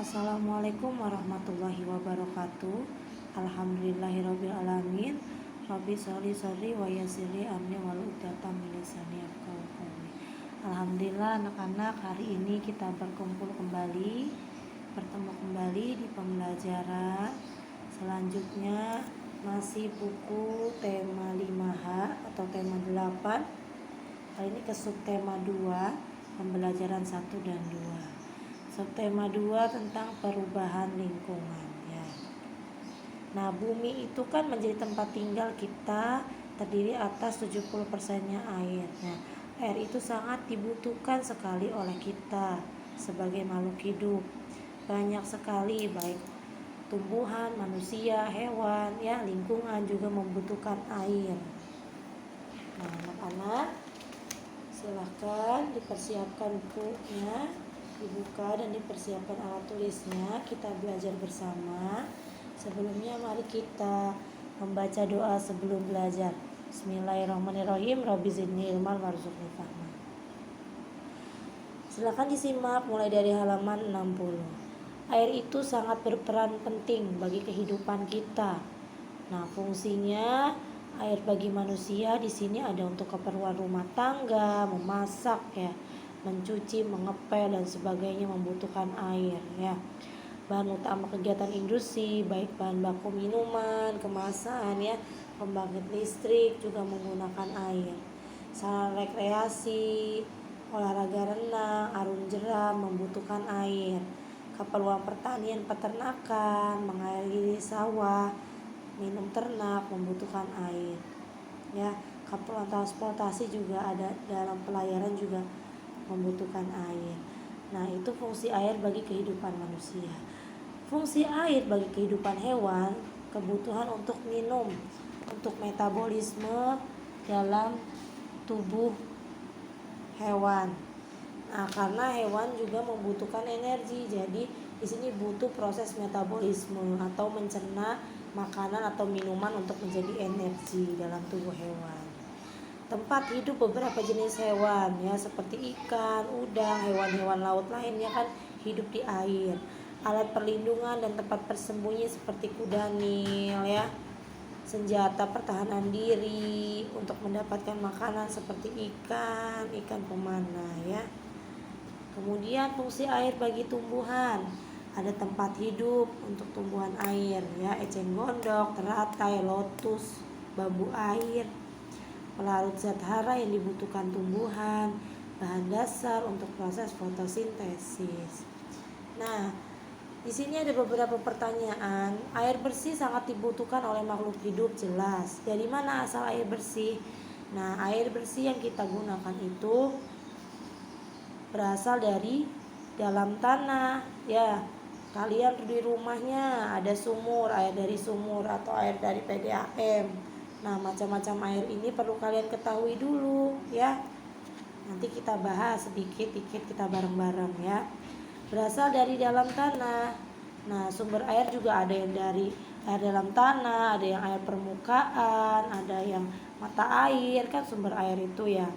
Assalamualaikum warahmatullahi wabarakatuh. Alhamdulillahirabbil alamin. Rabbi sholli sholli wa yassirli amri wahlul 'uqdatam min lisani yafqahu qawli. Alhamdulillah anak-anak, hari ini kita bertemu kembali di pembelajaran. Selanjutnya masih buku tema 5H atau tema 8. Kali ini ke subtema 2, pembelajaran 1 dan 2. Subtema 2 tentang perubahan lingkungan ya. Nah, bumi itu kan menjadi tempat tinggal kita, terdiri atas 70%-nya air. Nah, air itu sangat dibutuhkan sekali oleh kita sebagai makhluk hidup. Banyak sekali baik tumbuhan, manusia, hewan ya, lingkungan juga membutuhkan air. Nah, anak-anak silahkan dipersiapkan bukunya, dibuka dan dipersiapkan alat tulisnya. Kita belajar bersama. Sebelumnya mari kita membaca doa sebelum belajar. Bismillahirrahmanirrahim. Rabbi zidni ilman warzuqni fahma. Silakan disimak mulai dari halaman 60. Air itu sangat berperan penting bagi kehidupan kita. Nah, fungsinya air bagi manusia di sini ada untuk keperluan rumah tangga, memasak ya, mencuci, mengepel dan sebagainya membutuhkan air ya. Bahan utama kegiatan industri baik bahan baku minuman, kemasan ya, pembangkit listrik juga menggunakan air. Sarana rekreasi, olahraga renang, arung jeram membutuhkan air. Keperluan pertanian, peternakan, mengairi sawah, minum ternak membutuhkan air ya. Keperluan transportasi juga ada, dalam pelayaran juga membutuhkan air. Nah, itu fungsi air bagi kehidupan manusia. Fungsi air bagi kehidupan hewan, kebutuhan untuk minum, untuk metabolisme dalam tubuh hewan. Nah, karena hewan juga membutuhkan energi, jadi di sini butuh proses metabolisme atau mencerna makanan atau minuman untuk menjadi energi dalam tubuh hewan. Tempat hidup beberapa jenis hewan ya, seperti ikan, udang, hewan-hewan laut lainnya kan hidup di air. Alat perlindungan dan tempat bersembunyi seperti kuda Nil ya. Senjata pertahanan diri untuk mendapatkan makanan seperti ikan pemanah ya. Kemudian fungsi air bagi tumbuhan, ada tempat hidup untuk tumbuhan air ya, eceng gondok, teratai, lotus, bambu air. Pelarut zat hara yang dibutuhkan tumbuhan, bahan dasar untuk proses fotosintesis. Nah, di sini ada beberapa pertanyaan. Air bersih sangat dibutuhkan oleh makhluk hidup, jelas. Dari mana asal air bersih? Nah, air bersih yang kita gunakan itu berasal dari dalam tanah ya. Kalian di rumahnya ada sumur, air dari sumur atau air dari PDAM. Nah, macam-macam air ini perlu kalian ketahui dulu ya. Nanti kita bahas sedikit-sedikit kita bareng-bareng ya. Berasal dari dalam tanah. Nah, sumber air juga ada yang dari air dalam tanah, ada yang air permukaan, ada yang mata air, kan sumber air itu ya.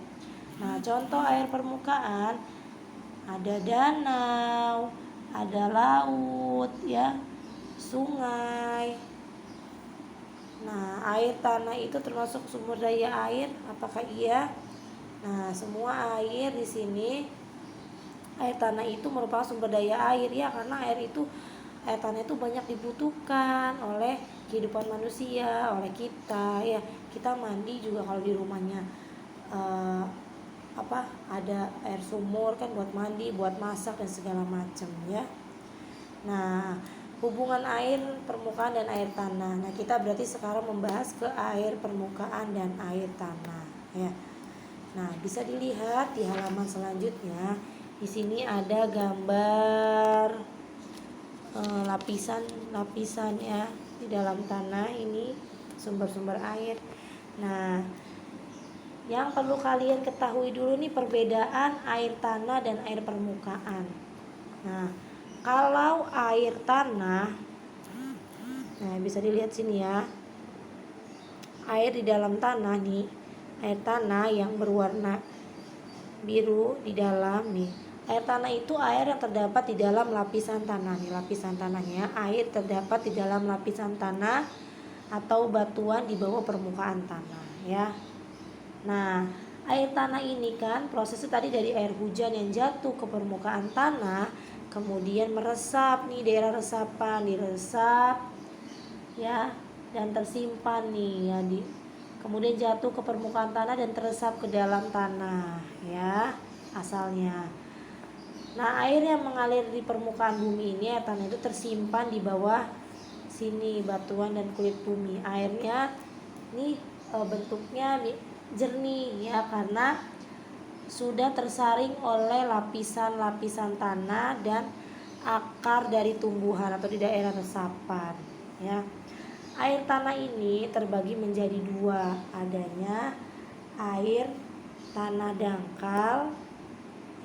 Nah, contoh air permukaan ada danau, ada laut ya, sungai. Nah, air tanah itu termasuk sumber daya air, apakah iya? Nah, semua air di sini, air tanah itu merupakan sumber daya air ya, karena air tanah itu banyak dibutuhkan oleh kehidupan manusia, oleh kita ya. Kita mandi juga kalau di rumahnya ada air sumur kan buat mandi, buat masak dan segala macam ya. Nah, hubungan air permukaan dan air tanah. Nah, kita berarti sekarang membahas ke air permukaan dan air tanah ya. Nah, bisa dilihat di halaman selanjutnya. Di sini ada gambar lapisan ya di dalam tanah, ini sumber-sumber air. Nah, yang perlu kalian ketahui dulu nih perbedaan air tanah dan air permukaan. Nah, kalau air tanah, nah bisa dilihat sini ya, air di dalam tanah nih, air tanah yang berwarna biru di dalam nih, Air tanah itu air yang terdapat di dalam lapisan tanah. Nih lapisan tanahnya, air terdapat di dalam lapisan tanah atau batuan di bawah permukaan tanah ya. Nah, air tanah ini kan prosesnya tadi dari air hujan yang jatuh ke permukaan tanah, kemudian meresap nih, daerah resapan diresap ya, dan tersimpan nih ya, kemudian jatuh ke permukaan tanah dan teresap ke dalam tanah ya asalnya. Nah, air yang mengalir di permukaan bumi ini, air tanah itu tersimpan di bawah sini batuan dan kulit bumi. Airnya nih bentuknya jernih ya, karena sudah tersaring oleh lapisan-lapisan tanah dan akar dari tumbuhan atau di daerah resapan ya. Air tanah ini terbagi menjadi dua, adanya air tanah dangkal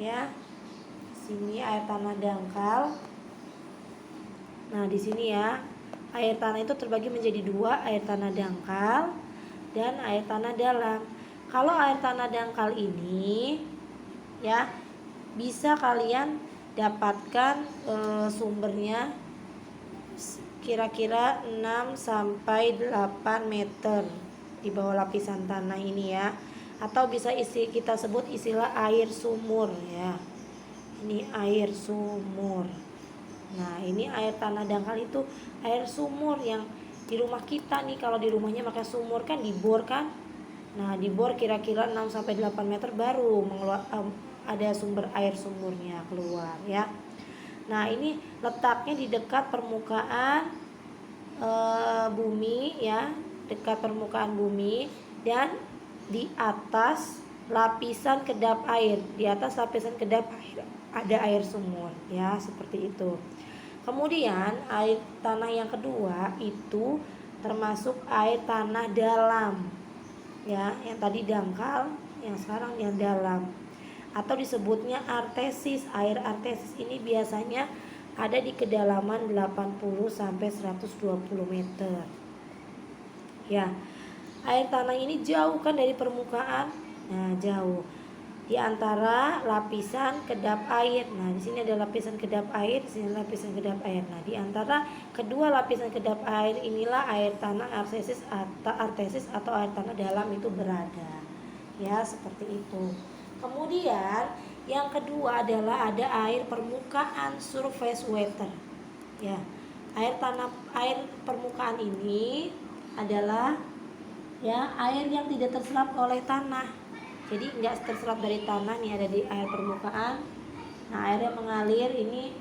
ya. Sini air tanah dangkal. Nah, di sini ya, air tanah itu terbagi menjadi dua, air tanah dangkal dan air tanah dalam. Kalau air tanah dangkal ini ya, bisa kalian dapatkan sumbernya kira-kira 6 sampai 8 meter di bawah lapisan tanah ini ya. Atau bisa kita sebut istilah air sumur ya. Ini air sumur. Nah, ini air tanah dangkal itu air sumur yang di rumah kita nih. Kalau di rumahnya pakai sumur kan dibor kan. Nah, dibor kira-kira 6 sampai 8 meter baru ada sumber air sumurnya keluar ya. Nah, ini letaknya di dekat permukaan bumi ya, dekat permukaan bumi dan di atas lapisan kedap air. Di atas lapisan kedap air ada air sumur ya, seperti itu. Kemudian air tanah yang kedua itu termasuk air tanah dalam ya, yang tadi dangkal, yang sekarang yang dalam, atau disebutnya artesis. Air artesis ini biasanya ada di kedalaman 80 sampai 120 meter ya. Air tanah ini jauh kan dari permukaan. Nah, jauh di antara lapisan kedap air. Nah, di sini ada lapisan kedap air, di sini lapisan kedap air. Nah, di antara kedua lapisan kedap air inilah air tanah artesis atau air tanah dalam itu berada. Ya, seperti itu. Kemudian yang kedua adalah ada air permukaan, surface water. Ya. Air permukaan ini adalah ya air yang tidak terserap oleh tanah. Jadi nggak terserap dari tanah nih, ada di air permukaan. Nah, air yang mengalir ini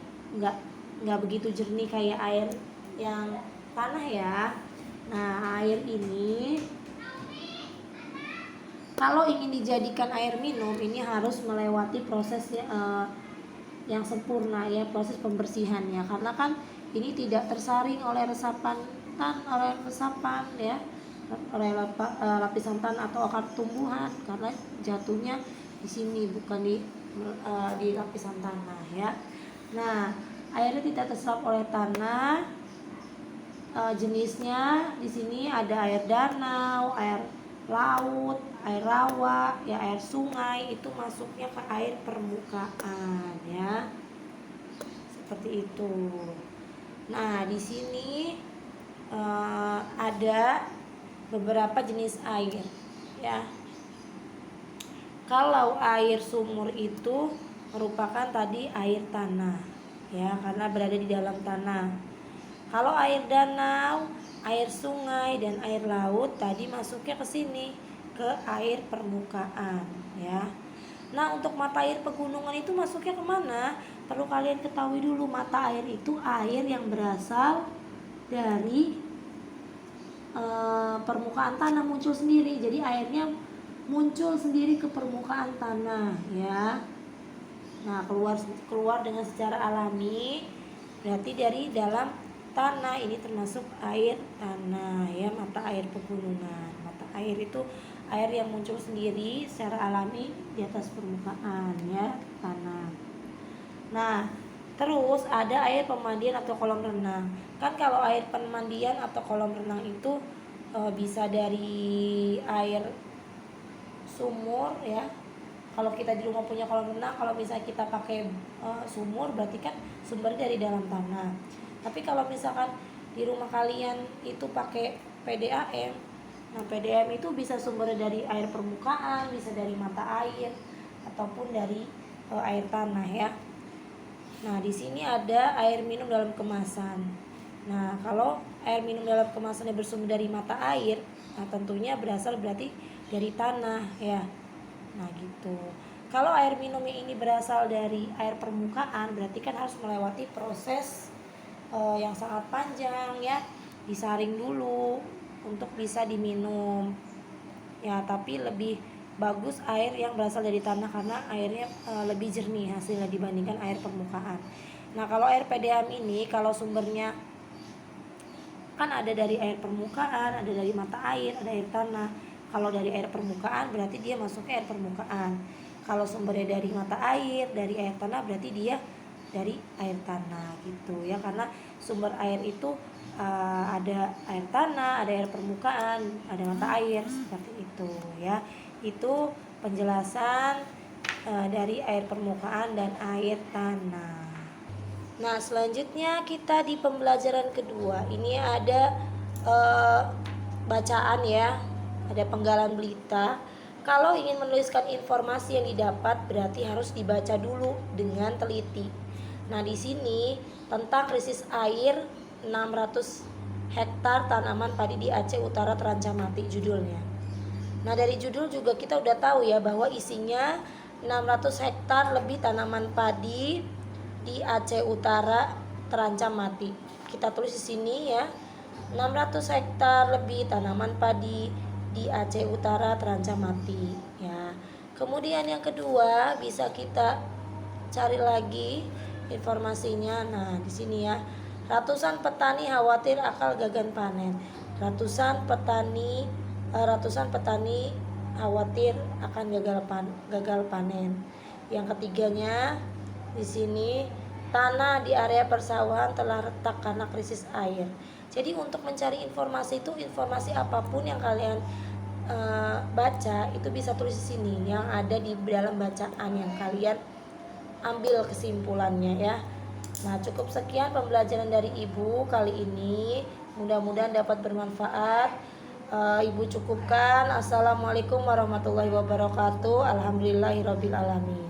nggak begitu jernih kayak air yang tanah ya. Nah, air ini kalau ingin dijadikan air minum ini harus melewati proses yang sempurna ya, proses pembersihannya, karena kan ini tidak tersaring oleh resapan ya, oleh lapisan tanah atau akar tumbuhan, karena jatuhnya di sini bukan di lapisan tanah ya. Nah, airnya tidak terserap oleh tanah. Jenisnya di sini ada air danau, air laut, air rawa, ya air sungai, itu masuknya ke air permukaan ya. Seperti itu. Nah, di sini ada beberapa jenis air ya. Kalau air sumur itu merupakan tadi air tanah ya, karena berada di dalam tanah. Kalau air danau, air sungai dan air laut tadi masuknya ke sini, ke air permukaan ya. Nah, untuk mata air pegunungan itu masuknya kemana? Perlu kalian ketahui dulu, mata air itu air yang berasal dari permukaan tanah, muncul sendiri. Jadi airnya muncul sendiri ke permukaan tanah ya. Nah, keluar dengan secara alami, berarti dari dalam tanah. Ini termasuk air tanah ya, mata air pegunungan. Mata air itu air yang muncul sendiri secara alami di atas permukaan ya, tanah. Nah, terus ada air pemandian atau kolam renang. Kan kalau air pemandian atau kolam renang itu bisa dari air sumur ya, Kalau kita di rumah punya kolam renang, kalau misalnya kita pakai sumur, berarti kan sumbernya dari dalam tanah. Tapi kalau misalkan di rumah kalian itu pakai PDAM, nah PDAM itu bisa sumbernya dari air permukaan, bisa dari mata air, ataupun dari air tanah ya. Nah, di sini ada air minum dalam kemasan. Nah, kalau air minum dalam kemasannya bersumber dari mata air, nah tentunya berasal berarti dari tanah ya. Nah, gitu. Kalau air minumnya ini berasal dari air permukaan, berarti kan harus melewati proses yang sangat panjang ya. Disaring dulu untuk bisa diminum. Ya, tapi lebih bagus air yang berasal dari tanah karena airnya lebih jernih hasilnya dibandingkan air permukaan. Nah, kalau air PDAM ini kalau sumbernya kan ada dari air permukaan, ada dari mata air, ada air tanah. Kalau dari air permukaan berarti dia masuknya air permukaan. Kalau sumbernya dari mata air, dari air tanah berarti dia dari air tanah gitu ya, karena sumber air itu ada air tanah, ada air permukaan, ada mata air seperti itu ya. Itu penjelasan dari air permukaan dan air tanah. Nah, selanjutnya kita di pembelajaran kedua. Ini ada bacaan ya, ada penggalan berita. Kalau ingin menuliskan informasi yang didapat berarti harus dibaca dulu dengan teliti. Nah, di sini tentang krisis air 600 hektar tanaman padi di Aceh Utara terancam mati judulnya. Nah, dari judul juga kita udah tahu ya bahwa isinya 600 hektar lebih tanaman padi di Aceh Utara terancam mati. Kita tulis di sini ya. 600 hektar lebih tanaman padi di Aceh Utara terancam mati ya. Kemudian yang kedua bisa kita cari lagi informasinya. Nah, di sini ya. Ratusan petani khawatir akan gagal panen. Ratusan petani khawatir akan gagal panen. Yang ketiganya di sini tanah di area persawahan telah retak karena krisis air. Jadi untuk mencari informasi itu, informasi apapun yang kalian baca itu bisa tulis di sini yang ada di dalam bacaan yang kalian ambil kesimpulannya ya. Nah, cukup sekian pembelajaran dari Ibu kali ini. Mudah-mudahan dapat bermanfaat. Ibu cukupkan. Assalamualaikum warahmatullahi wabarakatuh. Alhamdulillahirabbil alamin.